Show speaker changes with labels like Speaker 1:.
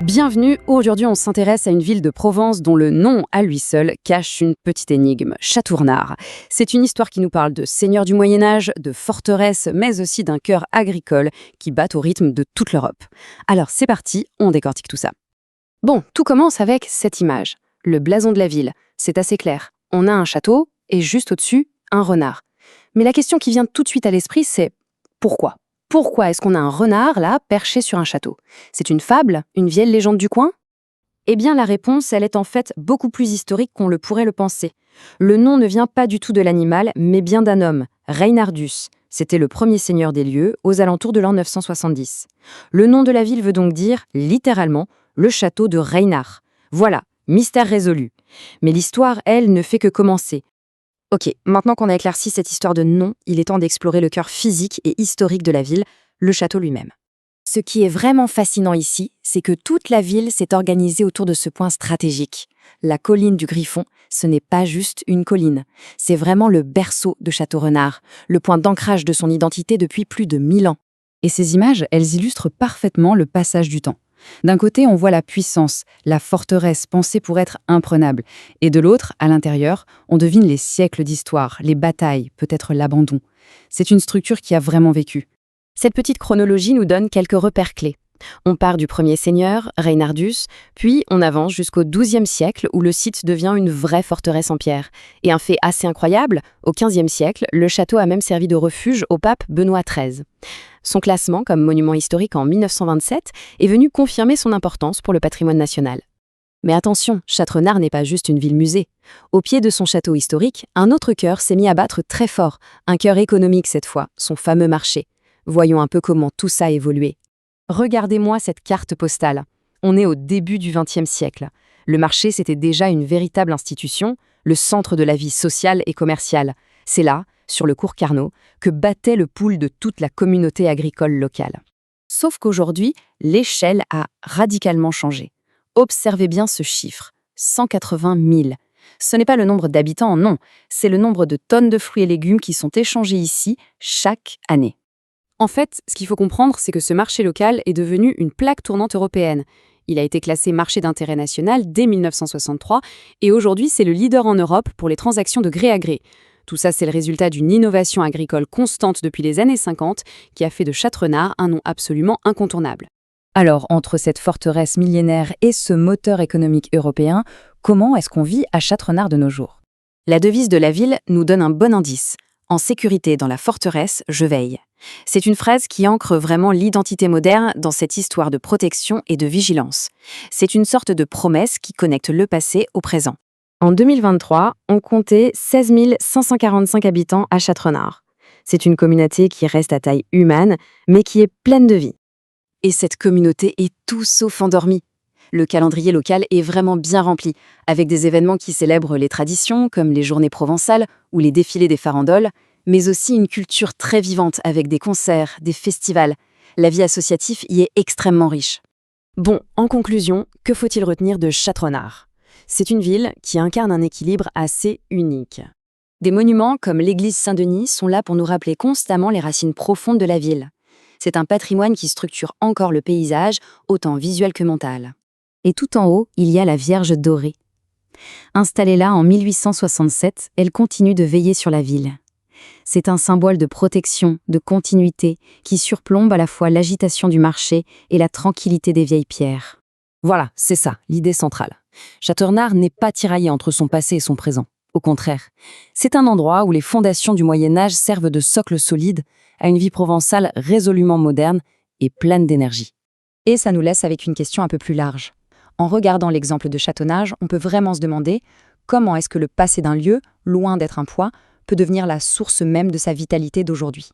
Speaker 1: Bienvenue, aujourd'hui on s'intéresse à une ville de Provence dont le nom à lui seul cache une petite énigme, Châteaurenard. C'est une histoire qui nous parle de seigneurs du Moyen-Âge, de forteresses, mais aussi d'un cœur agricole qui bat au rythme de toute l'Europe. Alors c'est parti, on décortique tout ça. Bon, tout commence avec cette image, le blason de la ville. C'est assez clair, on a un château et juste au-dessus, un renard. Mais la question qui vient tout de suite à l'esprit, c'est pourquoi ? Pourquoi est-ce qu'on a un renard, là, perché sur un château? C'est une fable? Une vieille légende du coin? Eh bien, la réponse, elle est en fait beaucoup plus historique qu'on le pourrait le penser. Le nom ne vient pas du tout de l'animal, mais bien d'un homme, Reinardus. C'était le premier seigneur des lieux, aux alentours de l'an 970. Le nom de la ville veut donc dire, littéralement, le château de Reinard. Voilà, mystère résolu. Mais l'histoire, elle, ne fait que commencer. Ok, maintenant qu'on a éclairci cette histoire de nom, il est temps d'explorer le cœur physique et historique de la ville, le château lui-même. Ce qui est vraiment fascinant ici, c'est que toute la ville s'est organisée autour de ce point stratégique. La colline du Griffon, ce n'est pas juste une colline, c'est vraiment le berceau de Château-Renard, le point d'ancrage de son identité depuis plus de 1000 ans. Et ces images, elles illustrent parfaitement le passage du temps. D'un côté, on voit la puissance, la forteresse pensée pour être imprenable. Et de l'autre, à l'intérieur, on devine les siècles d'histoire, les batailles, peut-être l'abandon. C'est une structure qui a vraiment vécu. Cette petite chronologie nous donne quelques repères clés. On part du premier seigneur, Reinardus, puis on avance jusqu'au XIIe siècle où le site devient une vraie forteresse en pierre. Et un fait assez incroyable, au XVe siècle, le château a même servi de refuge au pape Benoît XIII. Son classement comme monument historique en 1927 est venu confirmer son importance pour le patrimoine national. Mais attention, Châteaurenard n'est pas juste une ville-musée. Au pied de son château historique, un autre cœur s'est mis à battre très fort, un cœur économique cette fois, son fameux marché. Voyons un peu comment tout ça a évolué. Regardez-moi cette carte postale. On est au début du XXe siècle. Le marché, c'était déjà une véritable institution, le centre de la vie sociale et commerciale. C'est là, sur le cours Carnot, que battait le pouls de toute la communauté agricole locale. Sauf qu'aujourd'hui, l'échelle a radicalement changé. Observez bien ce chiffre, 180 000. Ce n'est pas le nombre d'habitants, non, c'est le nombre de tonnes de fruits et légumes qui sont échangés ici chaque année. En fait, ce qu'il faut comprendre, c'est que ce marché local est devenu une plaque tournante européenne. Il a été classé marché d'intérêt national dès 1963 et aujourd'hui, c'est le leader en Europe pour les transactions de gré à gré. Tout ça, c'est le résultat d'une innovation agricole constante depuis les années 50 qui a fait de Châteaurenard un nom absolument incontournable. Alors, entre cette forteresse millénaire et ce moteur économique européen, comment est-ce qu'on vit à Châteaurenard de nos jours? La devise de la ville nous donne un bon indice. En sécurité dans la forteresse, je veille. C'est une phrase qui ancre vraiment l'identité moderne dans cette histoire de protection et de vigilance. C'est une sorte de promesse qui connecte le passé au présent. En 2023, on comptait 16 545 habitants à Châteaurenard. C'est une communauté qui reste à taille humaine, mais qui est pleine de vie. Et cette communauté est tout sauf endormie. Le calendrier local est vraiment bien rempli, avec des événements qui célèbrent les traditions, comme les journées provençales ou les défilés des farandoles, mais aussi une culture très vivante avec des concerts, des festivals. La vie associative y est extrêmement riche. Bon, en conclusion, que faut-il retenir de Châteaurenard? C'est une ville qui incarne un équilibre assez unique. Des monuments comme l'église Saint-Denis sont là pour nous rappeler constamment les racines profondes de la ville. C'est un patrimoine qui structure encore le paysage, autant visuel que mental. Et tout en haut, il y a la Vierge dorée. Installée là en 1867, elle continue de veiller sur la ville. C'est un symbole de protection, de continuité, qui surplombe à la fois l'agitation du marché et la tranquillité des vieilles pierres. Voilà, c'est ça, l'idée centrale. Châteaurenard n'est pas tiraillé entre son passé et son présent. Au contraire, c'est un endroit où les fondations du Moyen-Âge servent de socle solide à une vie provençale résolument moderne et pleine d'énergie. Et ça nous laisse avec une question un peu plus large. En regardant l'exemple de Châteaurenard, on peut vraiment se demander comment est-ce que le passé d'un lieu, loin d'être un poids, peut devenir la source même de sa vitalité d'aujourd'hui.